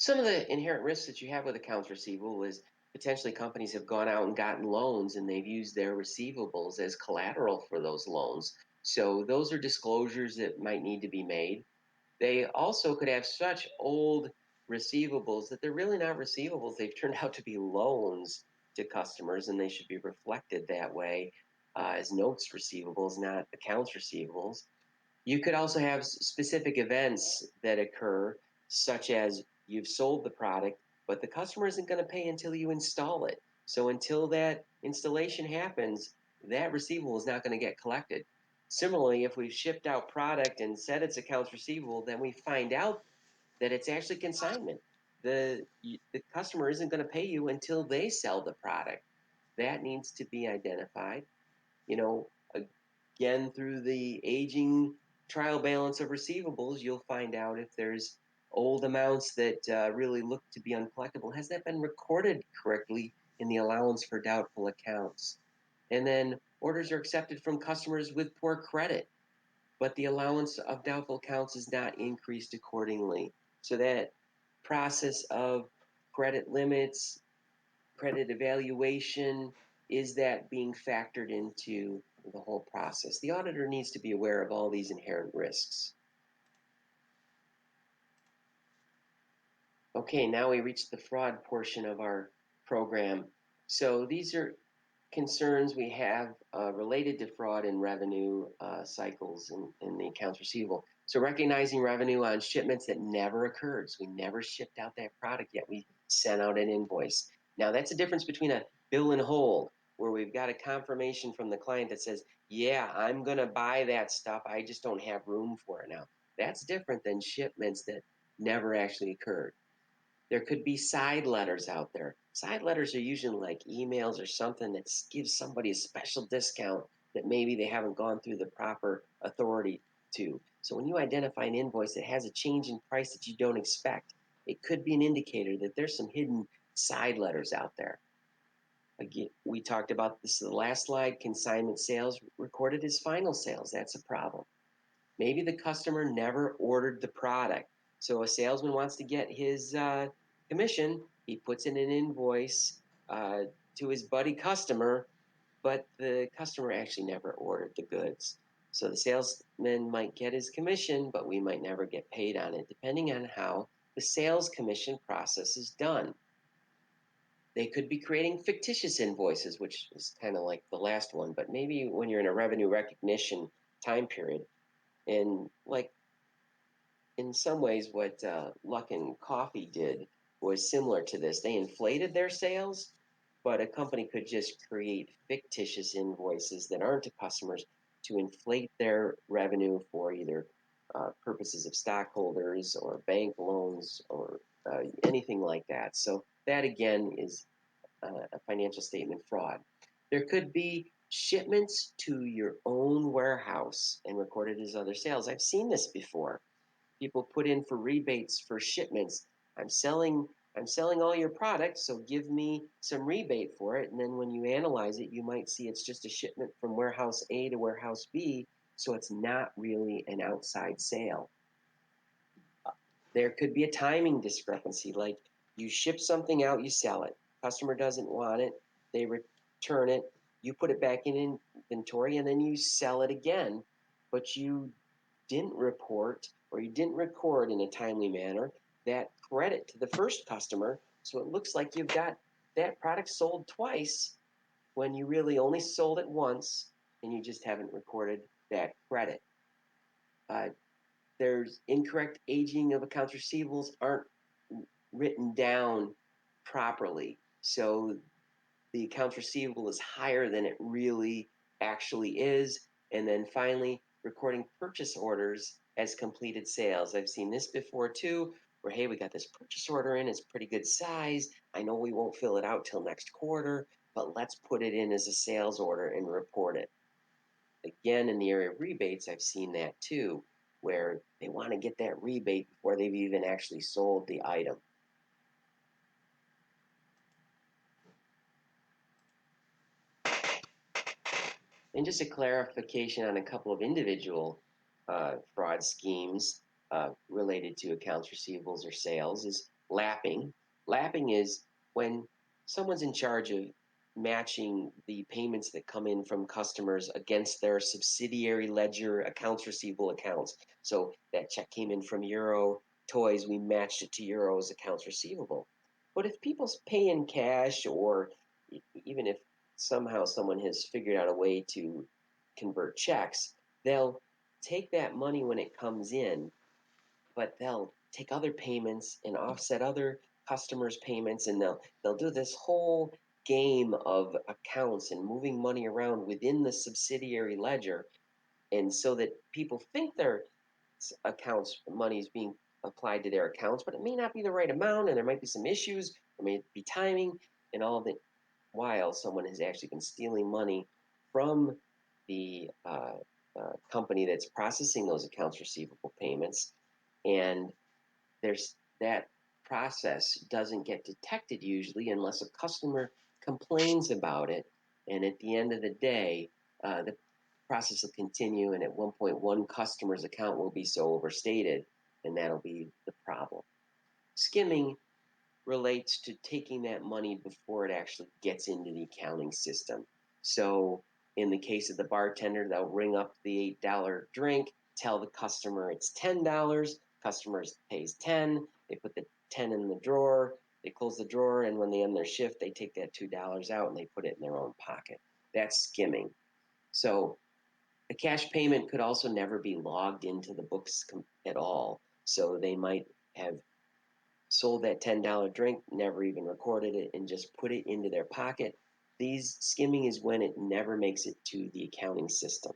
Some of the inherent risks that you have with accounts receivable is potentially companies have gone out and gotten loans and they've used their receivables as collateral for those loans. So those are disclosures that might need to be made. They also could have such old receivables that they're really not receivables. They've turned out to be loans to customers, and they should be reflected that way as notes receivables, not accounts receivables. You could also have specific events that occur, such as you've sold the product, but the customer isn't going to pay until you install it. So until that installation happens, that receivable is not going to get collected. Similarly, if we've shipped out product and said it's accounts receivable, then we find out that it's actually consignment. The customer isn't going to pay you until they sell the product. That needs to be identified. You know, again, through the aging trial balance of receivables, you'll find out if there's old amounts that really look to be uncollectible. Has that been recorded correctly in the allowance for doubtful accounts? And then orders are accepted from customers with poor credit, but the allowance of doubtful accounts is not increased accordingly. So that process of credit limits, credit evaluation, is that being factored into the whole process? The auditor needs to be aware of all these inherent risks. Okay, now we reach the fraud portion of our program. So these are concerns we have related to fraud and revenue cycles in the accounts receivable. So recognizing revenue on shipments that never occurred. So we never shipped out that product yet. We sent out an invoice. Now that's a difference between a bill and hold, where we've got a confirmation from the client that says, yeah, I'm going to buy that stuff. I just don't have room for it now. That's different than shipments that never actually occurred. There could be side letters out there. Side letters are usually like emails or something that gives somebody a special discount that maybe they haven't gone through the proper authority to. So when you identify an invoice that has a change in price that you don't expect, it could be an indicator that there's some hidden side letters out there. Again, we talked about this in the last slide, consignment sales recorded as final sales. That's a problem. Maybe the customer never ordered the product. So a salesman wants to get his commission. He puts in an invoice to his buddy customer, but the customer actually never ordered the goods. So the salesman might get his commission, but we might never get paid on it, depending on how the sales commission process is done. They could be creating fictitious invoices, which is kind of like the last one, but maybe when you're in a revenue recognition time period. And like in some ways, what Luckin Coffee did was similar to this. They inflated their sales, but a company could just create fictitious invoices that aren't to customers to inflate their revenue for either purposes of stockholders or bank loans or anything like that. So that again is a financial statement fraud. There could be shipments to your own warehouse and recorded as other sales. I've seen this before. People put in for rebates for shipments. I'm selling all your products, so give me some rebate for it. And then when you analyze it, you might see it's just a shipment from warehouse A to warehouse B, so it's not really an outside sale. There could be a timing discrepancy, like you ship something out, you sell it. Customer doesn't want it, they return it, you put it back in inventory, and then you sell it again, but you didn't report or you didn't record in a timely manner that credit to the first customer. So it looks like you've got that product sold twice when you really only sold it once and you just haven't recorded that credit. There's incorrect aging of accounts receivables aren't written down properly. So the accounts receivable is higher than it really actually is. And then finally, recording purchase orders as completed sales. I've seen this before too, where, hey, we got this purchase order in, it's pretty good size. I know we won't fill it out till next quarter, but let's put it in as a sales order and report it. Again, in the area of rebates, I've seen that too, where they want to get that rebate before they've even actually sold the item. And just a clarification on a couple of individual fraud schemes related to accounts receivables or sales is lapping. Lapping is when someone's in charge of matching the payments that come in from customers against their subsidiary ledger accounts receivable accounts. So that check came in from Euro Toys, we matched it to Euro's accounts receivable. But if people pay in cash, or even if somehow someone has figured out a way to convert checks, they'll take that money when it comes in, but they'll take other payments and offset other customers' payments, and they'll do this whole game of accounts and moving money around within the subsidiary ledger, and so that people think their accounts money is being applied to their accounts, but it may not be the right amount, and there might be some issues, there may be timing, and all the while someone has actually been stealing money from the company that's processing those accounts receivable payments, and there's that process doesn't get detected usually unless a customer complains about it, and at the end of the day, the process will continue, and at one point, one customer's account will be so overstated, and that'll be the problem. Skimming relates to taking that money before it actually gets into the accounting system. So in the case of the bartender, they'll ring up the $8 drink, tell the customer it's $10. Customer pays 10. They put the 10 in the drawer. They close the drawer, and when they end their shift, they take that $2 out and they put it in their own pocket. That's skimming. So a cash payment could also never be logged into the books at all. So they might have sold that $10 drink, never even recorded it, and just put it into their pocket. Skimming is when it never makes it to the accounting system.